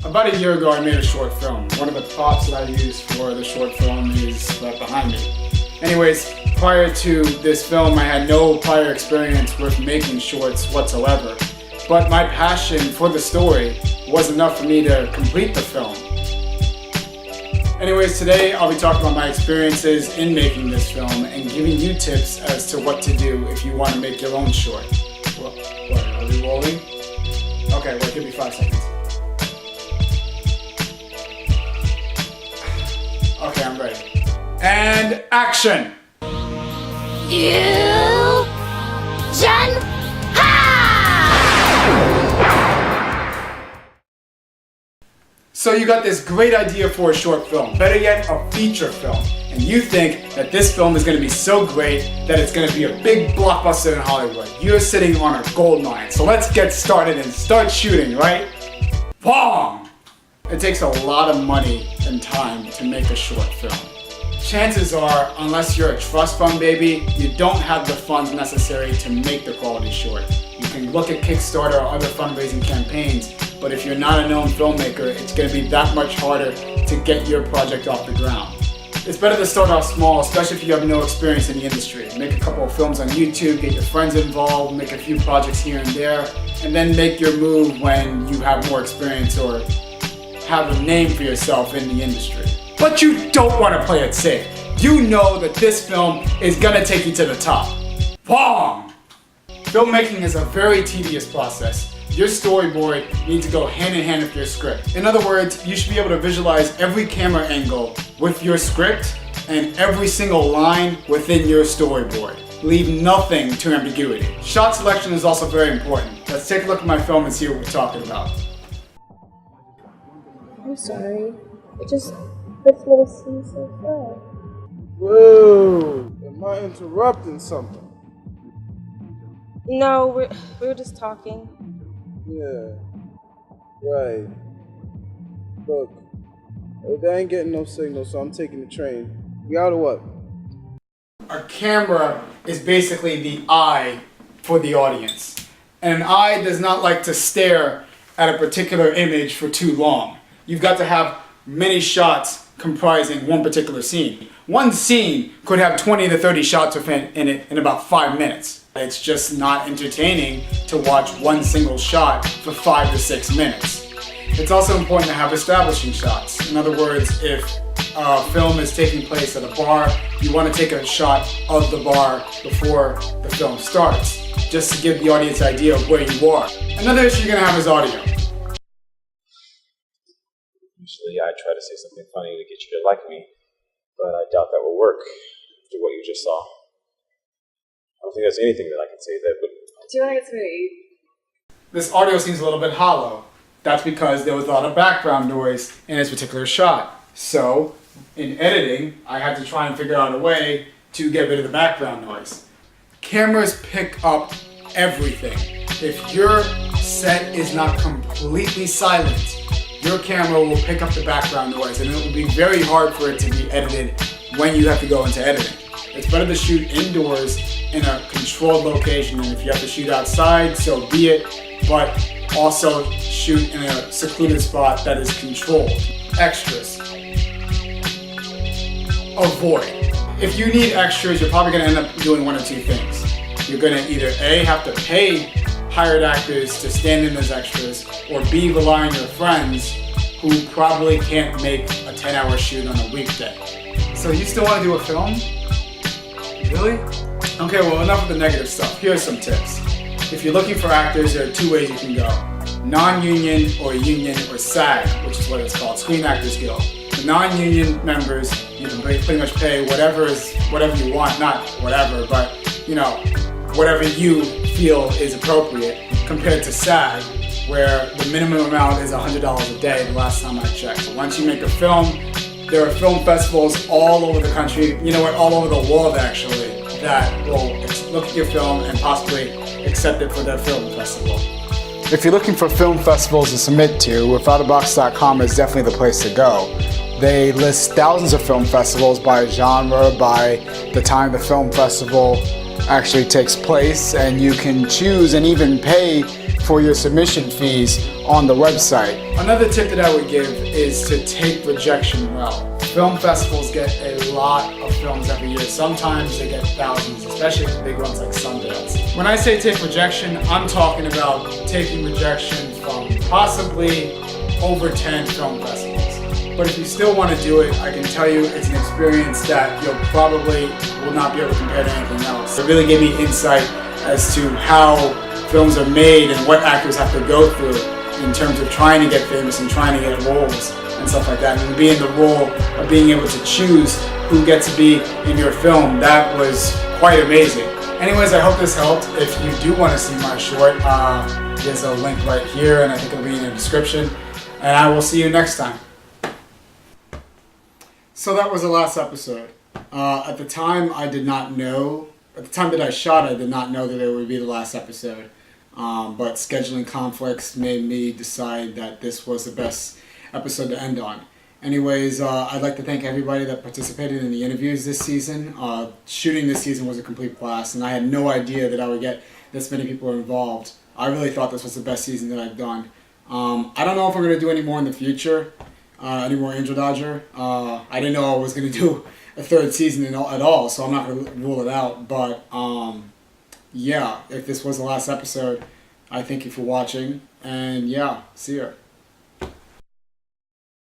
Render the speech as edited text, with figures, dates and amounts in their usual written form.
About a year ago, I made a short film. One of the props that I used for the short film is right behind me. Anyways, prior to this film, I had no prior experience with making shorts whatsoever. But my passion for the story was enough for me to complete the film. Anyways, today I'll be talking about my experiences in making this film and giving you tips as to what to do if you want to make your own short. What, are we rolling? Okay, well, give me 5 seconds. Okay, I'm ready. And action! So you got this great idea for a short film, better yet, a feature film. And you think that this film is going to be so great that it's going to be a big blockbuster in Hollywood. You're sitting on a gold mine. So let's get started and start shooting, right? Bong! It takes a lot of money and time to make a short film. Chances are, unless you're a trust fund baby, you don't have the funds necessary to make the quality short. You can look at Kickstarter or other fundraising campaigns, but if you're not a known filmmaker, it's going to be that much harder to get your project off the ground. It's better to start off small, especially if you have no experience in the industry. Make a couple of films on YouTube, get your friends involved, make a few projects here and there, and then make your move when you have more experience or have a name for yourself in the industry. But you don't want to play it safe. You know that this film is going to take you to the top. Bong! Filmmaking is a very tedious process. Your storyboard needs to go hand in hand with your script. In other words, you should be able to visualize every camera angle with your script and every single line within your storyboard. Leave nothing to ambiguity. Shot selection is also very important. Let's take a look at my film and see what we're talking about. I'm sorry. This little scene so fun. Whoa! Am I interrupting something? No, we were just talking. Yeah. Right. Look, I ain't getting no signal, so I'm taking the train. We out or what? A camera is basically the eye for the audience. And an eye does not like to stare at a particular image for too long. You've got to have many shots comprising one particular scene. One scene could have 20 to 30 shots in it in about 5 minutes. It's just not entertaining to watch one single shot for 5 to 6 minutes. It's also important to have establishing shots. In other words, if a film is taking place at a bar, you want to take a shot of the bar before the film starts, just to give the audience an idea of where you are. Another issue you're going to have is audio. Usually I try to say something funny to get you to like me, but I doubt that will work after what you just saw. I don't think there's anything that I can say that would... Do you want to get something to eat? This audio seems a little bit hollow. That's because there was a lot of background noise in this particular shot. So, in editing, I had to try and figure out a way to get rid of the background noise. Cameras pick up everything. If your set is not completely silent, your camera will pick up the background noise, and it will be very hard for it to be edited when you have to go into editing. It's better to shoot indoors in a controlled location, and if you have to shoot outside, so be it, but also shoot in a secluded spot that is controlled. Extras. Avoid. If you need extras, you're probably going to end up doing one or two things. You're going to either A, have to pay hired actors to stand in as extras, or B, rely on your friends who probably can't make a 10-hour shoot on a weekday. So you still want to do a film? Really? Okay, well, enough of the negative stuff. Here are some tips. If you're looking for actors, there are 2 ways you can go. Non-union or union or SAG, which is what it's called, Screen Actors Guild. The non-union members, you can pretty much pay whatever you want, not whatever, but whatever you feel is appropriate, compared to SAG, where the minimum amount is $100 a day the last time I checked. So once you make a film, there are film festivals all over the country, all over the world actually, that will look at your film and possibly accept it for their film festival. If you're looking for film festivals to submit to, withoutabox.com is definitely the place to go. They list thousands of film festivals by genre, by the time the film festival actually takes place, and you can choose and even pay for your submission fees on the website. Another tip that I would give is to take rejection well. Film festivals get a lot of films every year. Sometimes they get thousands, especially the big ones like Sundance. When I say take rejection, I'm talking about taking rejection from possibly over 10 film festivals. But if you still want to do it, I can tell you it's an experience that you'll probably will not be able to compare to anything else. It really gave me insight as to how films are made and what actors have to go through in terms of trying to get famous and trying to get roles and stuff like that. And being the role of being able to choose who gets to be in your film, that was quite amazing. Anyways, I hope this helped. If you do want to see my short, there's a link right here and I think it'll be in the description. And I will see you next time. So that was the last episode. At the time, I did not know. At the time that I shot, I did not know that it would be the last episode. But scheduling conflicts made me decide that this was the best episode to end on. Anyways, I'd like to thank everybody that participated in the interviews this season. Shooting this season was a complete blast, and I had no idea that I would get this many people involved. I really thought this was the best season that I've done. I don't know if we're going to do any more in the future. Any more AngelDodger. I didn't know I was going to do a third season at all, so I'm not going to rule it out. But yeah, if this was the last episode, I thank you for watching. And yeah, see ya.